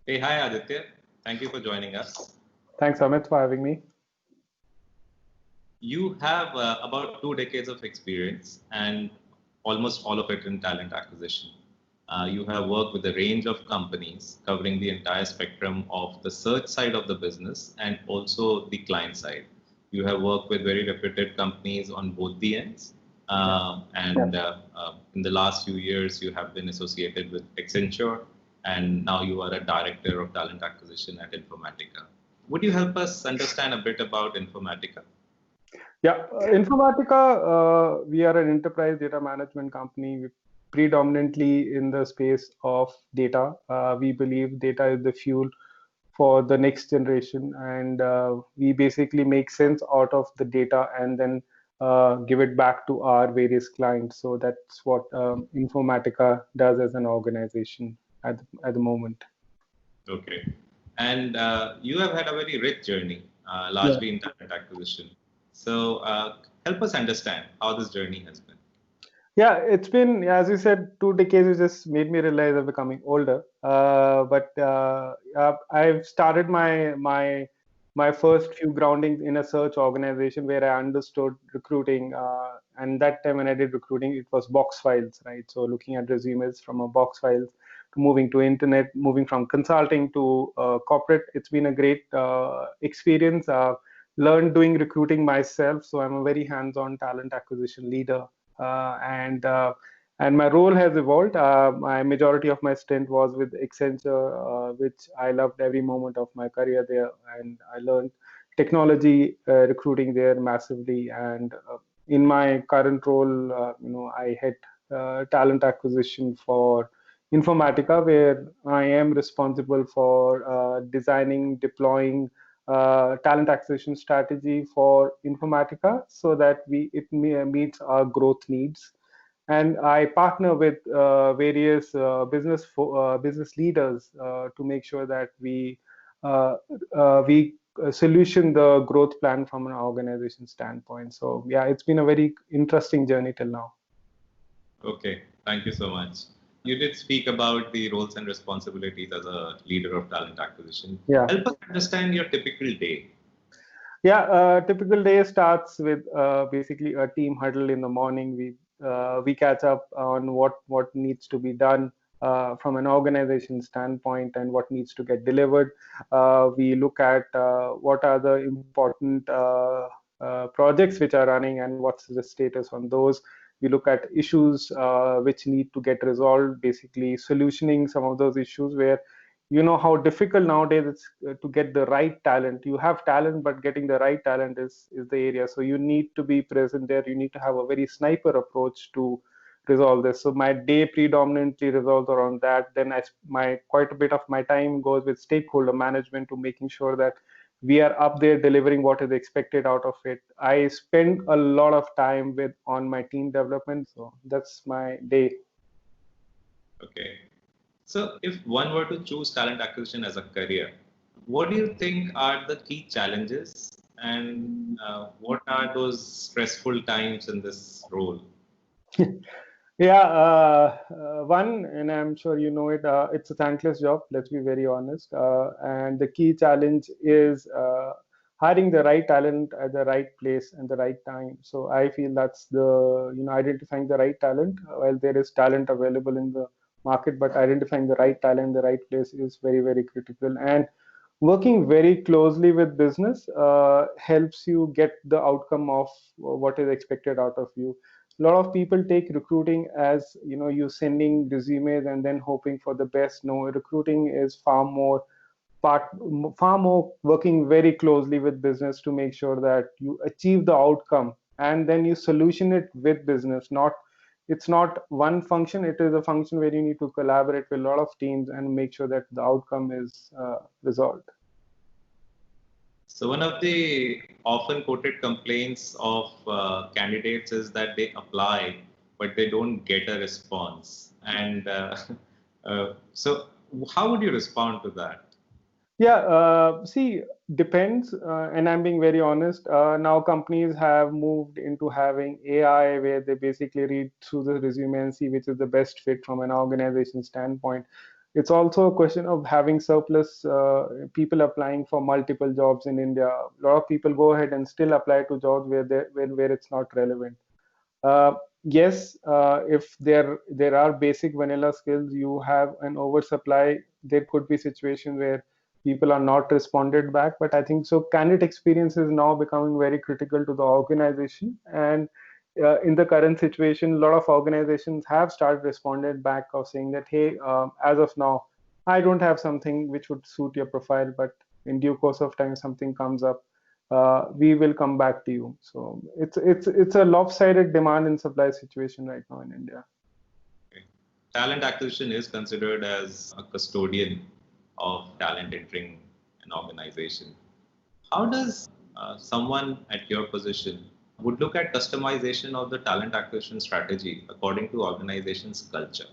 Hey, hi Aditya. Thank you for joining us. Thanks, Amit, for having me. You have about 2 decades of experience and almost all of it in talent acquisition. You have worked with a range of companies covering the entire spectrum of the search side of the business and also the client side. You have worked with very reputed companies on both the ends. In the last few years, you have been associated with Accenture, and now you are a director of talent acquisition at Informatica. Would you help us understand a bit about Informatica? Yeah, Informatica, we are an enterprise data management company predominantly in the space of data. We believe data is the fuel for the next generation, and we basically make sense out of the data and then give it back to our various clients. So that's what Informatica does as an organization at the moment. Okay. And you have had a very rich journey, Yeah. largely in talent acquisition. So help us understand how this journey has been. Yeah, it's been, as you said, 2 decades. You just made me realize I'm becoming older. I've started my first few groundings in a search organization where I understood recruiting. And that time when I did recruiting, it was box files, right? So looking at resumes from a box files to moving to internet, moving from consulting to corporate. It's been a great experience. Learned doing recruiting myself, so I'm a very hands-on talent acquisition leader. And my role has evolved. My majority of my stint was with Accenture, which I loved every moment of my career there, and I learned technology recruiting there massively. And in my current role, I head talent acquisition for Informatica, where I am responsible for designing, deploying talent acquisition strategy for Informatica so that it meets our growth needs. And I partner with various business leaders to make sure that we solution the growth plan from an organization standpoint. So yeah, it's been a very interesting journey till now. Okay, thank you so much. You did speak about the roles and responsibilities as a leader of talent acquisition. Yeah. Help us understand your typical day. Yeah, typical day starts with basically a team huddle in the morning. We catch up on what needs to be done from an organization standpoint and what needs to get delivered. We look at what are the important projects which are running and what's the status on those. We look at issues which need to get resolved, basically solutioning some of those issues where you know how difficult nowadays it's to get the right talent. You have talent, but getting the right talent is the area. So you need to be present there. You need to have a very sniper approach to resolve this. So my day predominantly revolves around that. Then my quite a bit of my time goes with stakeholder management to making sure that we are up there delivering what is expected out of it. I spend a lot of time with on my team development. So that's my day. Okay. So if one were to choose talent acquisition as a career, what do you think are the key challenges and what are those stressful times in this role? Yeah, one, and I'm sure you know it, it's a thankless job, let's be very honest. And the key challenge is hiring the right talent at the right place and the right time. So I feel that's identifying the right talent. While there is talent available in the market, but identifying the right talent in the right place is very, very critical. And working very closely with business helps you get the outcome of what is expected out of you. A lot of people take recruiting as you sending resumes and then hoping for the best. No, recruiting is far more working very closely with business to make sure that you achieve the outcome and then you solution it with business. It's not one function, it is a function where you need to collaborate with a lot of teams and make sure that the outcome is resolved. So one of the often quoted complaints of candidates is that they apply, but they don't get a response. And so how would you respond to that? Yeah, see, depends, and I'm being very honest. Now companies have moved into having AI where they basically read through the resume and see which is the best fit from an organization standpoint. It's also a question of having surplus people applying for multiple jobs in India. A lot of people go ahead and still apply to jobs where it's not relevant. Yes, if there are basic vanilla skills, you have an oversupply. There could be situations where people are not responded back. But I think so. Candidate experience is now becoming very critical to the organization, and in the current situation, a lot of organizations have started responded back of saying that, hey, as of now, I don't have something which would suit your profile, but in due course of time, something comes up, we will come back to you. So it's a lopsided demand and supply situation right now in India. Okay. Talent acquisition is considered as a custodian of talent entering an organization. How does someone at your position would look at customization of the talent acquisition strategy according to organization's culture?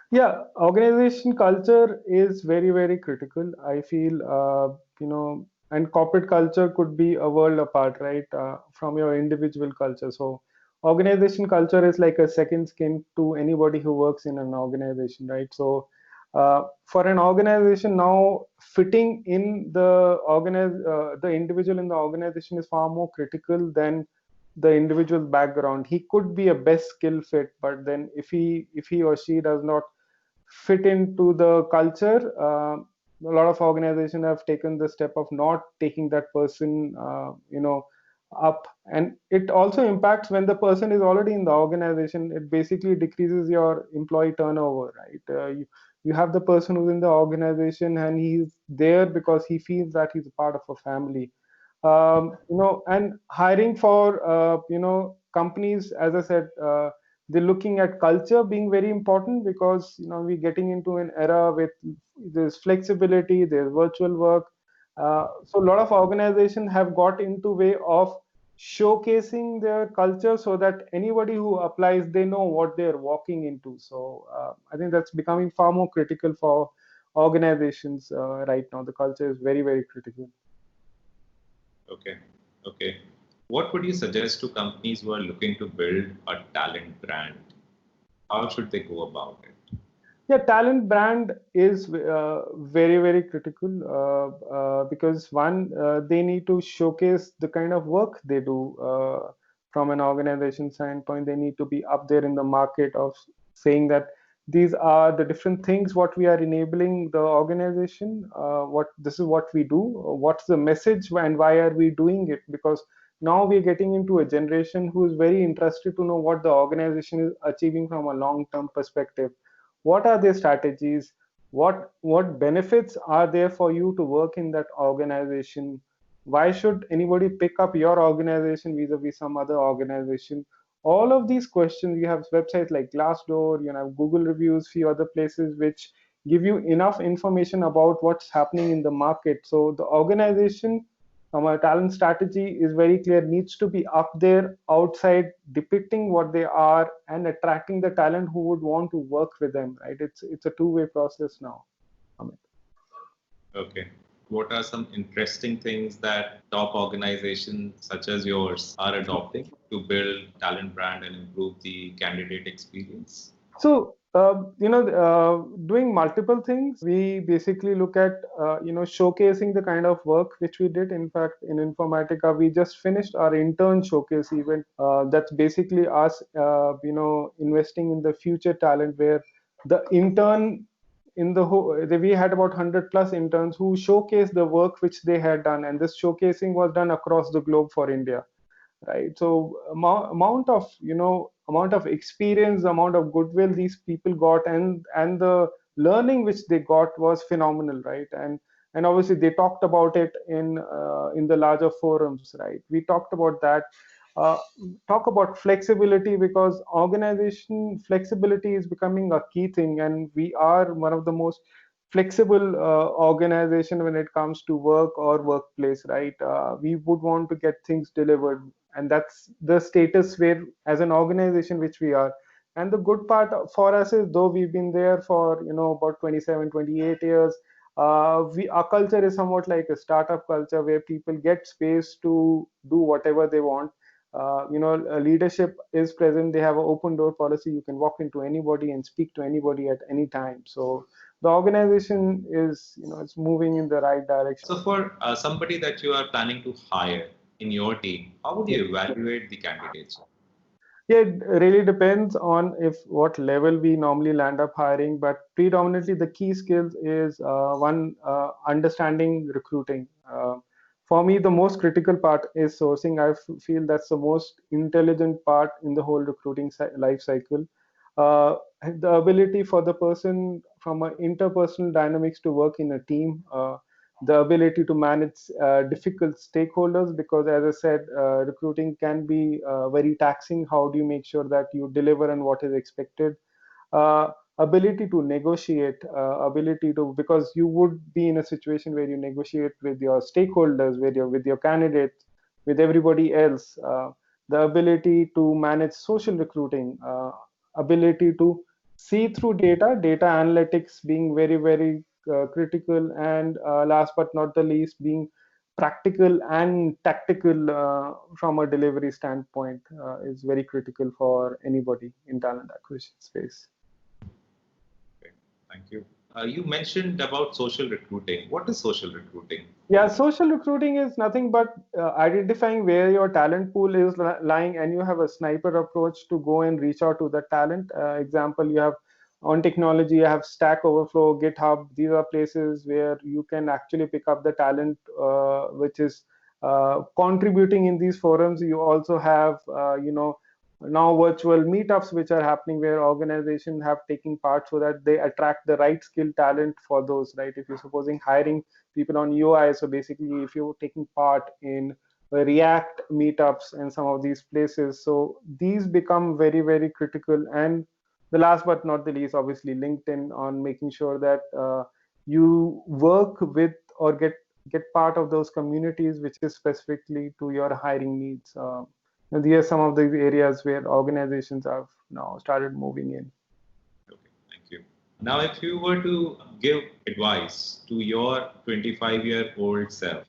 Yeah, organization culture is very, very critical. I feel, and corporate culture could be a world apart, right, from your individual culture. So, organization culture is like a second skin to anybody who works in an organization, right? So, for an organization now, fitting in the individual in the organization is far more critical than the individual's background. He could be a best skill fit, but then if he or she does not fit into the culture, a lot of organizations have taken the step of not taking that person, up. And it also impacts when the person is already in the organization. It basically decreases your employee turnover, right? You have the person who's in the organization and he's there because he feels that he's a part of a family. And hiring for, companies, as I said, they're looking at culture being very important, because we're getting into an era with there's flexibility, there's virtual work. So a lot of organizations have got into way of showcasing their culture so that anybody who applies, they know what they're walking into. So I think that's becoming far more critical for organizations right now. The culture is very, very critical. Okay. Okay. What would you suggest to companies who are looking to build a talent brand? How should they go about it? Yeah, talent brand is very, very critical, because one, they need to showcase the kind of work they do. From an organization standpoint, they need to be up there in the market of saying that these are the different things what we are enabling the organization. What this is what we do. What's the message and why are we doing it? Because now we're getting into a generation who is very interested to know what the organization is achieving from a long-term perspective. What are their strategies? What benefits are there for you to work in that organization? Why should anybody pick up your organization vis-a-vis some other organization? All of these questions, you have websites like Glassdoor, you have Google reviews, few other places which give you enough information about what's happening in the market. So the organization from a talent strategy is very clear, needs to be up there outside depicting what they are and attracting the talent who would want to work with them, right? It's a two-way process now, Amit. Okay. What are some interesting things that top organizations such as yours are adopting to build talent brand and improve the candidate experience? So, doing multiple things. We basically look at, showcasing the kind of work which we did. In fact, in Informatica, we just finished our intern showcase event. That's basically us, investing in the future talent, where the intern in the whole, we had about 100 plus interns who showcased the work which they had done. And this showcasing was done across the globe for India. Right. So amount of experience, amount of goodwill these people got, and the learning which they got was phenomenal, right? And obviously they talked about it in the larger forums, right? We talked about that. uh, Talk about flexibility, because organization flexibility is becoming a key thing, and we are one of the most flexible organization when it comes to work or workplace, right? We would want to get things delivered, and that's the status where, as an organization, which we are. And the good part for us is, though we've been there for about 27, 28 years, our culture is somewhat like a startup culture, where people get space to do whatever they want. Leadership is present. They have an open door policy. You can walk into anybody and speak to anybody at any time. So the organization is, it's moving in the right direction. So for somebody that you are planning to hire in your team, how would you evaluate the candidates? Yeah, it really depends on what level we normally land up hiring, but predominantly the key skills is one, understanding recruiting. For me, the most critical part is sourcing. I feel that's the most intelligent part in the whole recruiting life cycle. Uh, the ability for the person from an interpersonal dynamics to work in a team, the ability to manage difficult stakeholders, because as I said, recruiting can be very taxing. How do you make sure that you deliver on what is expected? Ability to negotiate, ability to, because you would be in a situation where you negotiate with your stakeholders, with your candidates, with everybody else. The ability to manage social recruiting, ability to see through data analytics being very, very critical, and last but not the least, being practical and tactical from a delivery standpoint is very critical for anybody in talent acquisition space. Okay, thank you. You mentioned about social recruiting. What is social recruiting? Yeah, social recruiting is nothing but identifying where your talent pool is lying, and you have a sniper approach to go and reach out to the talent. Example, you have on technology, you have Stack Overflow, GitHub. These are places where you can actually pick up the talent which is contributing in these forums. You also have, now virtual meetups which are happening where organizations have taken part so that they attract the right skill talent for those, right? If you're supposing hiring people on UI, so basically if you're taking part in React meetups and some of these places, so these become very, very critical. And the last but not the least, obviously LinkedIn, on making sure that you work with or get part of those communities which is specifically to your hiring needs. And these are some of the areas where organizations have now started moving in. Okay, thank you. Now, if you were to give advice to your 25-year-old self,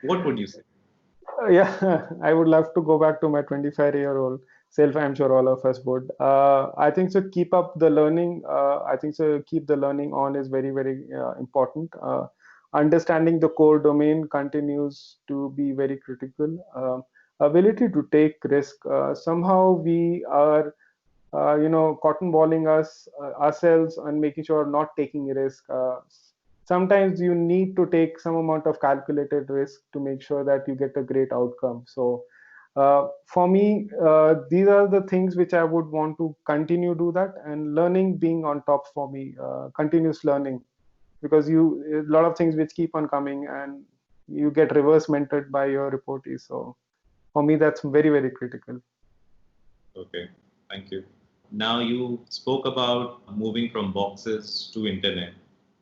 what would you say? Yeah, I would love to go back to my 25-year-old self. I'm sure all of us would. I think so. Keep up the learning. I think so. Keep the learning on is very, very important. Understanding the core domain continues to be very critical. Ability to take risk. Somehow we are, cotton balling ourselves and making sure not taking risk. Sometimes you need to take some amount of calculated risk to make sure that you get a great outcome. So for me, these are the things which I would want to continue do that, and learning being on top for me, continuous learning, because a lot of things which keep on coming and you get reverse mentored by your reportees. So for me, that's very, very critical. Okay, thank you. Now you spoke about moving from boxes to internet.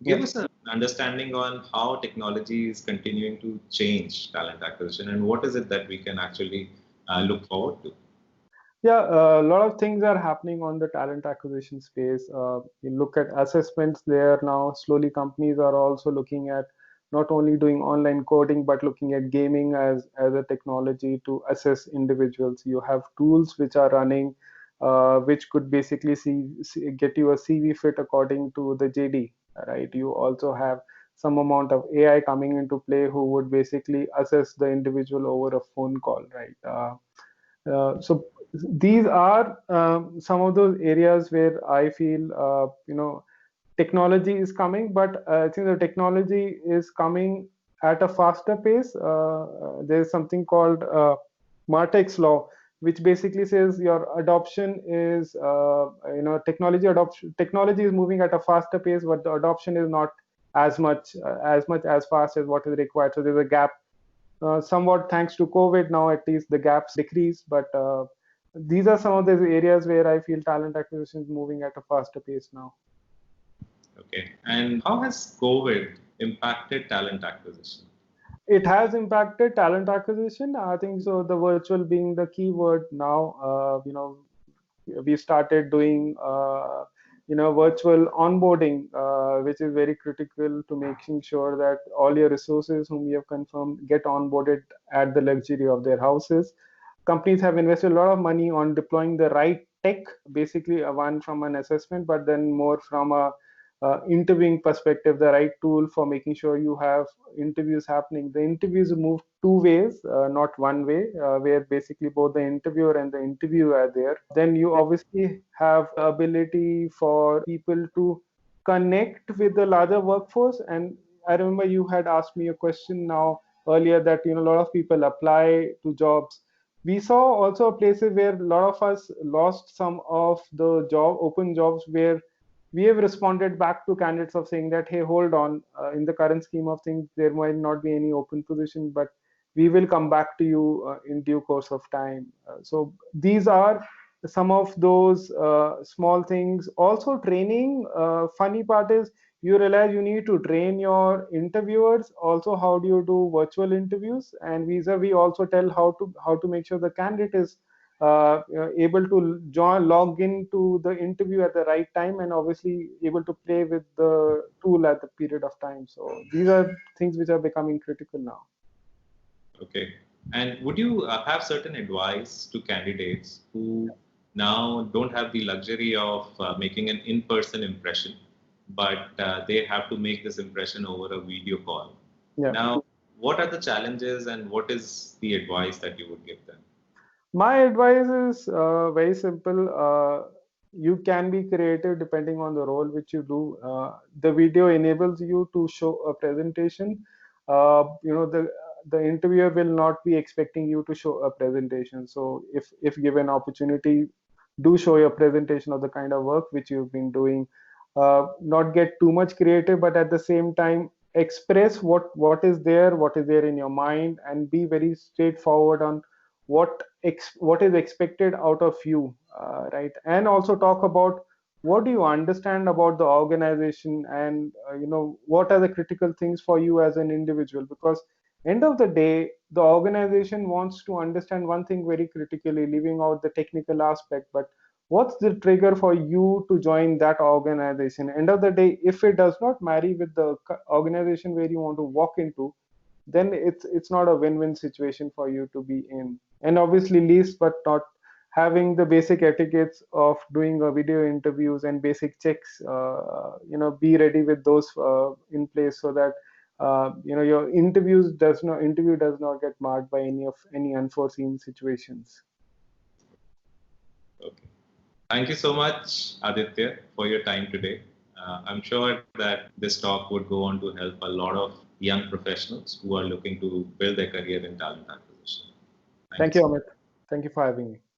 Give us an understanding on how technology is continuing to change talent acquisition, and what is it that we can actually look forward to? Yeah, a lot of things are happening on the talent acquisition space. You look at assessments there now. Slowly, companies are also looking at not only doing online coding, but looking at gaming as a technology to assess individuals. You have tools which are running, which could basically get you a CV fit according to the JD, right? You also have some amount of AI coming into play who would basically assess the individual over a phone call, right? So these are some of those areas where I feel technology is coming, but I think the technology is coming at a faster pace. There's something called Martek's law, which basically says your adoption is technology is moving at a faster pace, but the adoption is not as fast as what is required. So there's a gap. Somewhat thanks to COVID, now at least the gaps decrease, but these are some of the areas where I feel talent acquisition is moving at a faster pace now. Okay, and how has COVID impacted talent acquisition? It has impacted talent acquisition. I think so. The virtual being the key word now. We started doing virtual onboarding, which is very critical to making sure that all your resources whom you have confirmed get onboarded at the luxury of their houses. Companies have invested a lot of money on deploying the right tech, basically one from an assessment, but then more from a interviewing perspective, the right tool for making sure you have interviews happening. The interviews move two ways, not one way, where basically both the interviewer and the interview are there. Then you obviously have the ability for people to connect with the larger workforce. And I remember you had asked me a question now earlier that a lot of people apply to jobs. We saw also places where a lot of us lost some of the open jobs, where we have responded back to candidates of saying that, hey, hold on, in the current scheme of things, there might not be any open position, but we will come back to you in due course of time. So these are some of those small things. Also training, funny part is you realize you need to train your interviewers also how do you do virtual interviews, and vis-a-vis also tell how to make sure the candidate is able to log into the interview at the right time, and obviously able to play with the tool at the period of time. So these are things which are becoming critical now. Okay. And would you have certain advice to candidates who now don't have the luxury of making an in-person impression, but they have to make this impression over a video call? Yeah. Now, what are the challenges and what is the advice that you would give them? My advice is very simple. You can be creative depending on the role which you do. The video enables you to show a presentation. The interviewer will not be expecting you to show a presentation. So if given opportunity, do show your presentation of the kind of work which you've been doing. Not get too much creative, but at the same time express what is there in your mind, and be very straightforward on what is expected out of you, right? And also talk about what do you understand about the organization, and what are the critical things for you as an individual, because end of the day the organization wants to understand one thing very critically, leaving out the technical aspect, but what's the trigger for you to join that organization? End of the day, if it does not marry with the organization where you want to walk into, then it's not a win-win situation for you to be in. And obviously, least but not having the basic etiquettes of doing a video interviews and basic checks, be ready with those in place, so that your interview does not get marred by any unforeseen situations. Okay. Thank you so much, Aditya, for your time today. I'm sure that this talk would go on to help a lot of young professionals who are looking to build their career in talent acquisition. Thank you, Amit. Thank you for having me.